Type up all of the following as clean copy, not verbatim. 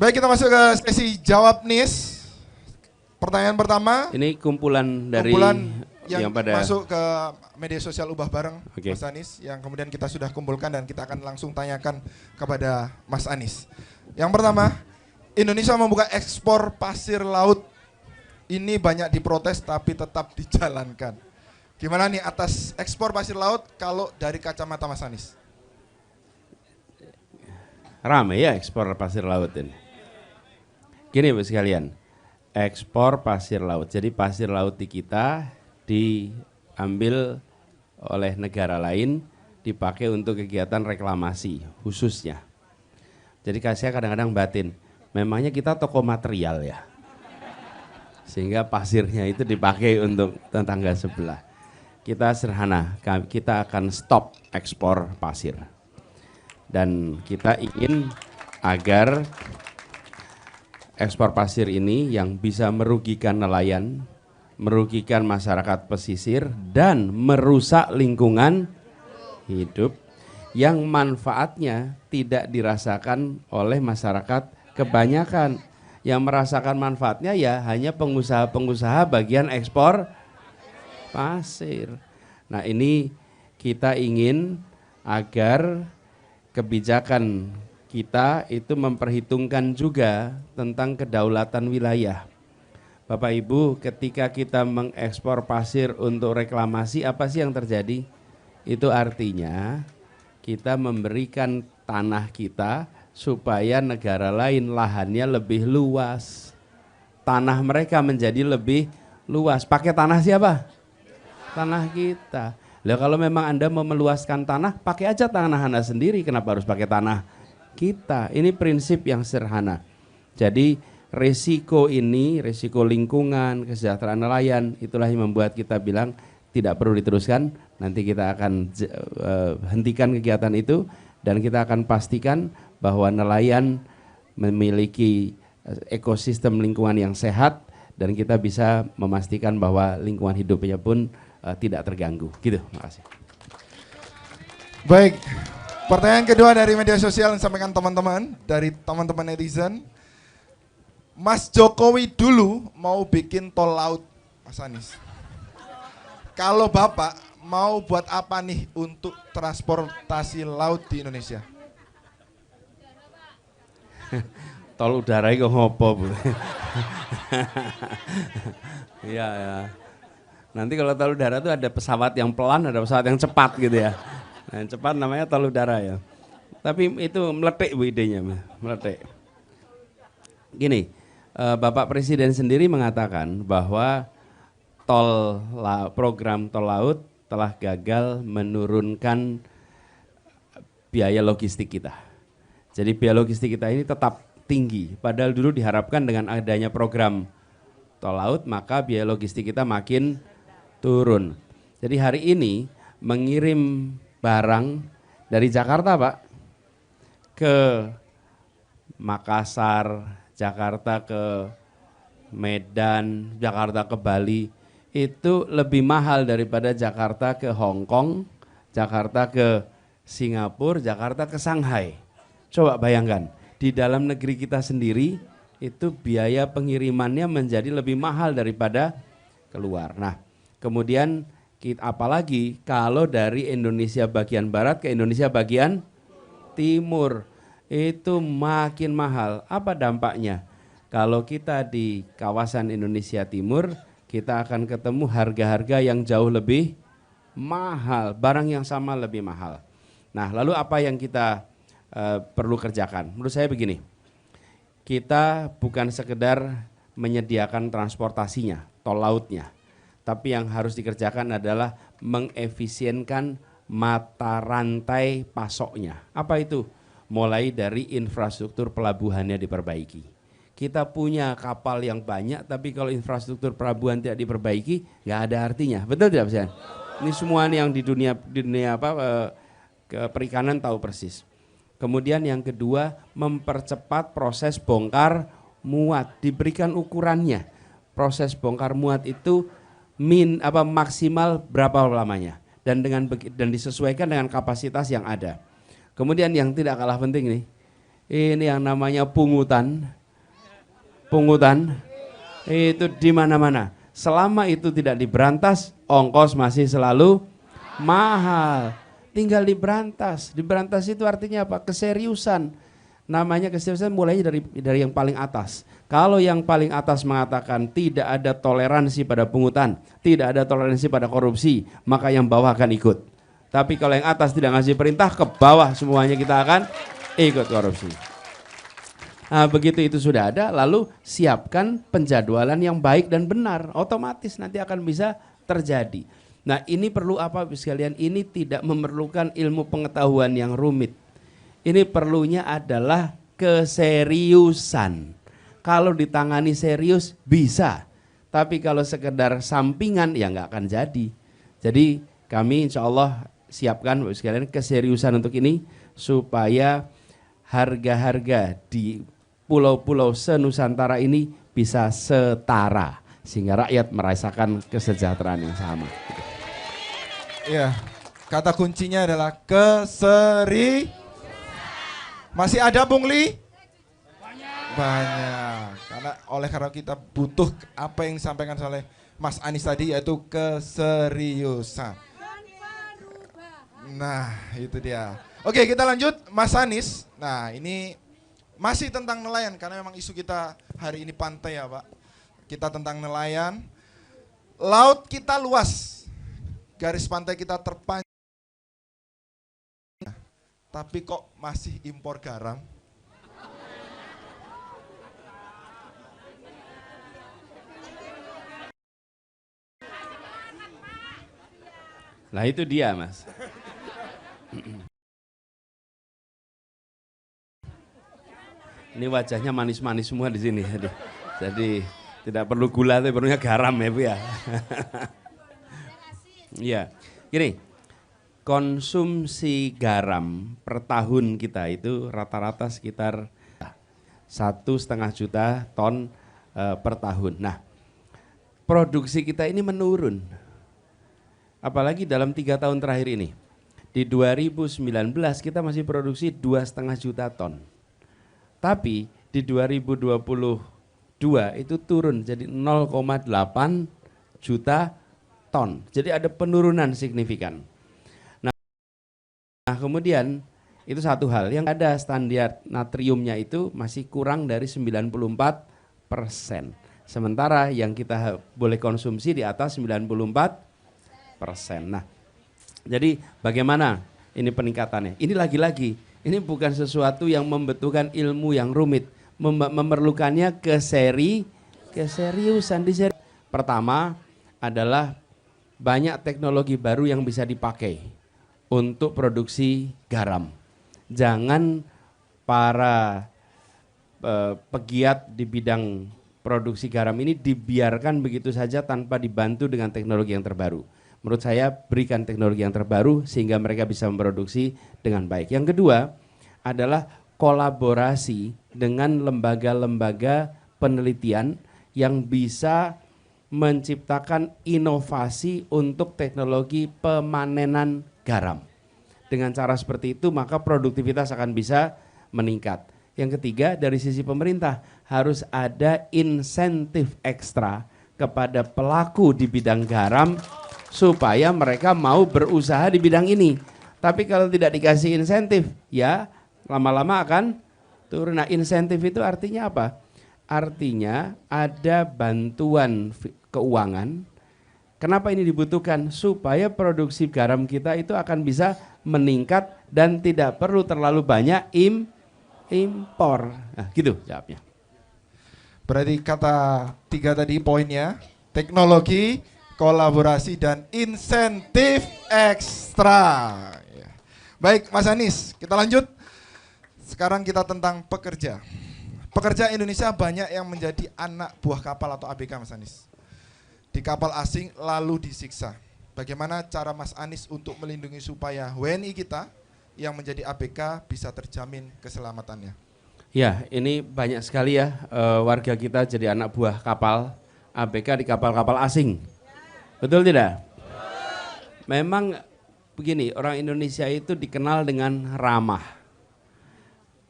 Baik, kita masuk ke sesi jawab NIS. Pertanyaan pertama. Ini kumpulan dari yang pada masuk ke media sosial Ubah Bareng, Oke. Mas Anies, yang kemudian kita sudah kumpulkan dan kita akan langsung tanyakan kepada Mas Anies. Yang pertama, Indonesia membuka ekspor pasir laut. Ini banyak diprotes tapi tetap dijalankan. Gimana nih atas ekspor pasir laut kalau dari kacamata Mas Anies? rame ya ekspor pasir laut ini. Gini Bu sekalian, ekspor pasir laut. Jadi pasir laut di kita diambil oleh negara lain, dipakai untuk kegiatan reklamasi khususnya. Jadi saya kadang-kadang batin, memangnya kita toko material ya? Sehingga pasirnya itu dipakai untuk tetangga sebelah. Kita sederhana, kita akan stop ekspor pasir. Dan kita ingin agar ekspor pasir ini yang bisa merugikan nelayan, merugikan masyarakat pesisir, dan merusak lingkungan hidup yang manfaatnya tidak dirasakan oleh masyarakat kebanyakan. Yang merasakan manfaatnya ya hanya pengusaha-pengusaha bagian ekspor pasir. Nah ini kita ingin agar kebijakan kita itu memperhitungkan juga tentang kedaulatan wilayah. Bapak Ibu, ketika kita mengekspor pasir untuk reklamasi, apa sih yang terjadi? Itu artinya kita memberikan tanah kita supaya negara lain lahannya lebih luas. Tanah mereka menjadi lebih luas. Pakai tanah siapa? Tanah kita. Lah kalau memang Anda mau meluaskan tanah, pakai aja tanah Anda sendiri. Kenapa harus pakai tanah kita? Ini prinsip yang sederhana. Jadi resiko ini, resiko lingkungan, kesejahteraan nelayan, itulah yang membuat kita bilang tidak perlu diteruskan. Nanti kita akan hentikan kegiatan itu dan kita akan pastikan bahwa nelayan memiliki ekosistem lingkungan yang sehat dan kita bisa memastikan bahwa lingkungan hidupnya pun tidak terganggu. Gitu, makasih. Baik, pertanyaan kedua dari media sosial yang disampaikan teman-teman, dari teman-teman netizen. Mas Jokowi dulu mau bikin tol laut, Mas Anies. Kalau Bapak mau buat apa nih untuk transportasi laut di Indonesia? Tol udara itu ngopo Bu? Iya ya. Nanti kalau tol udara itu ada pesawat yang pelan, ada pesawat yang cepat gitu ya. Nah, yang cepat namanya tol udara ya. Tapi itu meletik Bu idenya, meletik. Gini, Bapak Presiden sendiri mengatakan bahwa program tol laut telah gagal menurunkan biaya logistik kita. Jadi biaya logistik kita ini tetap tinggi. Padahal dulu diharapkan dengan adanya program tol laut maka biaya logistik kita makin turun. Jadi hari ini mengirim barang dari Jakarta Pak ke Makassar, Jakarta ke Medan, Jakarta ke Bali itu lebih mahal daripada Jakarta ke Hong Kong, Jakarta ke Singapura, Jakarta ke Shanghai. Coba bayangkan, di dalam negeri kita sendiri itu biaya pengirimannya menjadi lebih mahal daripada keluar. Nah, kemudian apalagi kalau dari Indonesia bagian barat ke Indonesia bagian timur, itu makin mahal. Apa dampaknya? Kalau kita di kawasan Indonesia Timur, kita akan ketemu harga-harga yang jauh lebih mahal, barang yang sama lebih mahal. Nah, lalu apa yang kita perlu kerjakan? Menurut saya begini, kita bukan sekedar menyediakan transportasinya, tol lautnya, tapi yang harus dikerjakan adalah mengefisienkan mata rantai pasoknya. Apa itu? Mulai dari infrastruktur pelabuhannya diperbaiki. Kita punya kapal yang banyak, tapi kalau infrastruktur pelabuhan tidak diperbaiki, nggak ada artinya. Betul tidak, Pak? Ini semua yang di dunia perikanan tahu persis. Kemudian yang kedua, mempercepat proses bongkar muat, diberikan ukurannya. Proses bongkar muat itu maksimal berapa lamanya dan disesuaikan dengan kapasitas yang ada. Kemudian yang tidak kalah penting nih, Ini yang namanya pungutan. Pungutan itu di mana-mana. Selama itu tidak diberantas, ongkos masih selalu mahal. Tinggal diberantas. Diberantas itu artinya apa? Keseriusan. Namanya keseriusan mulainya dari yang paling atas. Kalau yang paling atas mengatakan tidak ada toleransi pada pungutan, tidak ada toleransi pada korupsi, maka yang bawah akan ikut. Tapi kalau yang atas tidak ngasih perintah, ke bawah semuanya kita akan ikut korupsi. Nah, begitu itu sudah ada, lalu siapkan penjadwalan yang baik dan benar, otomatis nanti akan bisa terjadi. Nah, ini perlu apa sekalian? Ini tidak memerlukan ilmu pengetahuan yang rumit. Ini perlunya adalah keseriusan. Kalau ditangani serius bisa, tapi kalau sekedar sampingan ya nggak akan jadi. Jadi kami insya Allah siapkan Bapak sekalian keseriusan untuk ini supaya harga-harga di pulau-pulau senusantara ini bisa setara sehingga rakyat merasakan kesejahteraan yang sama. Iya, kata kuncinya adalah Masih ada Bung Li? Banyak. Karena kita butuh apa yang disampaikan oleh Mas Anies tadi, yaitu keseriusan. Nah, itu dia. Oke, kita lanjut Mas Anies. Nah, ini masih tentang nelayan karena memang isu kita hari ini pantai ya, Pak. Kita tentang nelayan. Laut kita luas. Garis pantai kita terpanjang. Tapi kok masih impor garam? Nah itu dia Mas. Ini wajahnya manis-manis semua di sini. Jadi tidak perlu gula, tapi perlunya garam ya Bu ya. Iya, gini, konsumsi garam per tahun kita itu rata-rata sekitar 1,5 juta ton per tahun. Nah, produksi kita ini menurun. Apalagi dalam 3 tahun terakhir ini. Di 2019 kita masih produksi 2,5 juta ton. Tapi di 2022 itu turun jadi 0,8 juta ton. Jadi ada penurunan signifikan. Nah kemudian itu satu hal, yang ada standar natriumnya itu masih kurang dari 94%. Sementara yang kita boleh konsumsi di atas 94%. Nah, jadi bagaimana ini peningkatannya? Ini lagi-lagi, ini bukan sesuatu yang membutuhkan ilmu yang rumit, memerlukannya keseriusan. Pertama adalah banyak teknologi baru yang bisa dipakai untuk produksi garam. Jangan para pegiat di bidang produksi garam ini dibiarkan begitu saja tanpa dibantu dengan teknologi yang terbaru. Menurut saya berikan teknologi yang terbaru sehingga mereka bisa memproduksi dengan baik. Yang kedua adalah kolaborasi dengan lembaga-lembaga penelitian yang bisa menciptakan inovasi untuk teknologi pemanenan garam. Dengan cara seperti itu maka produktivitas akan bisa meningkat. Yang ketiga dari sisi pemerintah harus ada insentif ekstra kepada pelaku di bidang garam supaya mereka mau berusaha di bidang ini. Tapi kalau tidak dikasih insentif, ya lama-lama akan turun. Nah, insentif itu artinya apa? Artinya ada bantuan keuangan. Kenapa ini dibutuhkan? Supaya produksi garam kita itu akan bisa meningkat dan tidak perlu terlalu banyak impor. Nah, gitu jawabnya. Berarti kata 3 tadi poinnya, teknologi, kolaborasi, dan insentif ekstra. Baik Mas Anies, kita lanjut. Sekarang kita tentang pekerja. Pekerja Indonesia banyak yang menjadi anak buah kapal atau ABK Mas Anies. Di kapal asing lalu disiksa. Bagaimana cara Mas Anies untuk melindungi supaya WNI kita yang menjadi ABK bisa terjamin keselamatannya? Ya, ini banyak sekali ya warga kita jadi anak buah kapal ABK di kapal-kapal asing. Betul tidak? Memang begini, orang Indonesia itu dikenal dengan ramah.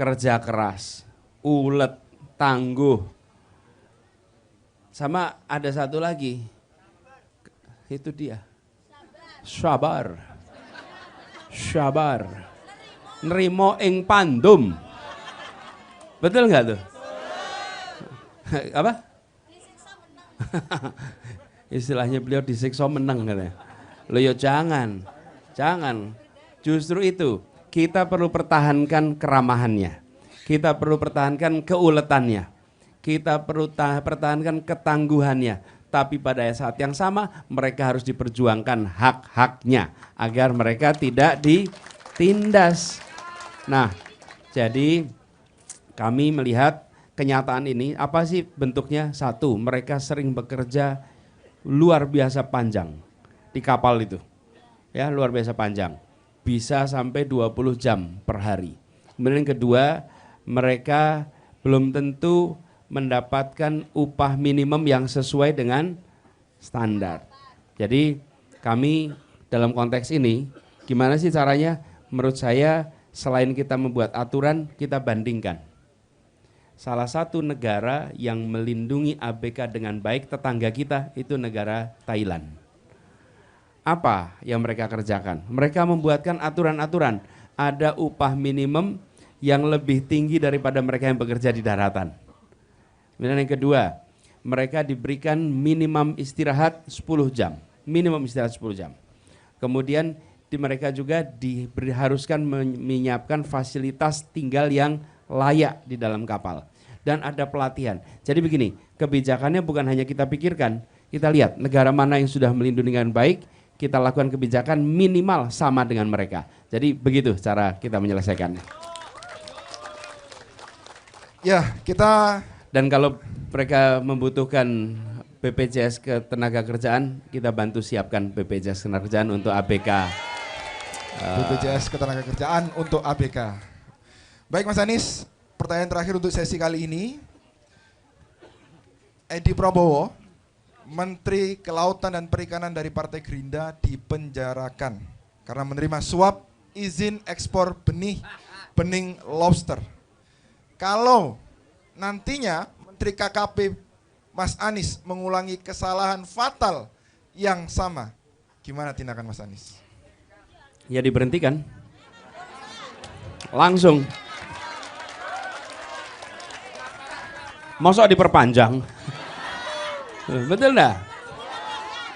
kerja keras, ulet, tangguh. Sama ada satu lagi, itu dia, sabar, sabar, nerimo ing pandum. Betul nggak tuh? Apa? Istilahnya beliau disiksa menang katanya. Loh ya jangan. Justru itu kita perlu pertahankan keramahannya. Kita perlu pertahankan keuletannya. Kita perlu pertahankan ketangguhannya. Tapi pada saat yang sama mereka harus diperjuangkan hak-haknya agar mereka tidak ditindas. Nah, jadi kami melihat kenyataan ini apa sih bentuknya? Satu, mereka sering bekerja luar biasa panjang di kapal itu. Ya, luar biasa panjang. Bisa sampai 20 jam per hari. Kemudian yang kedua, mereka belum tentu mendapatkan upah minimum yang sesuai dengan standar. Jadi kami dalam konteks ini, gimana sih caranya? Menurut saya selain kita membuat aturan, kita bandingkan. Salah satu negara yang melindungi ABK dengan baik tetangga kita itu negara Thailand. Apa yang mereka kerjakan? Mereka membuatkan aturan-aturan. Ada upah minimum yang lebih tinggi daripada mereka yang bekerja di daratan. Kemudian yang kedua, mereka diberikan minimum istirahat 10 jam. Minimum istirahat 10 jam. Kemudian mereka juga diharuskan menyiapkan fasilitas tinggal yang layak di dalam kapal. Dan ada pelatihan. Jadi begini, kebijakannya bukan hanya kita pikirkan, kita lihat negara mana yang sudah melindungi dengan baik, kita lakukan kebijakan minimal sama dengan mereka. Jadi begitu cara kita menyelesaikannya. Ya, kita... Dan kalau mereka membutuhkan BPJS Ketenagakerjaan, kita bantu siapkan BPJS Ketenagakerjaan untuk ABK. BPJS Ketenagakerjaan untuk ABK. Baik Mas Anies, pertanyaan terakhir untuk sesi kali ini. Edi Prabowo, Menteri Kelautan dan Perikanan dari Partai Gerindra dipenjarakan karena menerima suap izin ekspor bening lobster. Kalau nantinya Menteri KKP Mas Anies mengulangi kesalahan fatal yang sama, gimana tindakan Mas Anies? Ya diberhentikan. Langsung. Masa diperpanjang? Betul dah?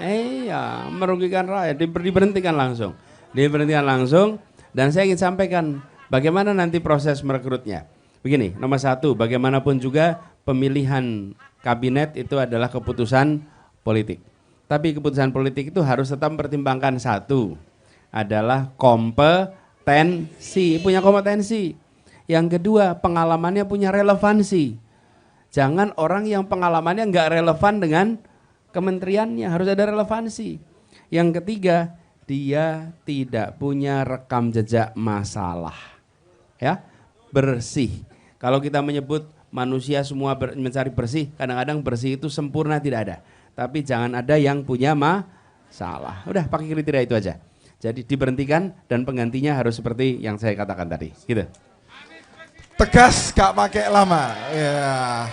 Iya, merugikan rakyat, diberhentikan langsung. Diberhentikan langsung, dan saya ingin sampaikan bagaimana nanti proses merekrutnya. Begini, nomor satu, bagaimanapun juga pemilihan kabinet itu adalah keputusan politik. Tapi keputusan politik itu harus tetap mempertimbangkan satu, adalah kompetensi, punya kompetensi. Yang kedua, pengalamannya punya relevansi. Jangan orang yang pengalamannya nggak relevan dengan kementeriannya, harus ada relevansi. Yang ketiga, dia tidak punya rekam jejak masalah. Ya, bersih. Kalau kita menyebut manusia semua mencari bersih, kadang-kadang bersih itu sempurna tidak ada. Tapi jangan ada yang punya masalah. Udah pakai kriteria itu aja. Jadi diberhentikan dan penggantinya harus seperti yang saya katakan tadi. Gitu. Tegas, gak pakai lama. Ya.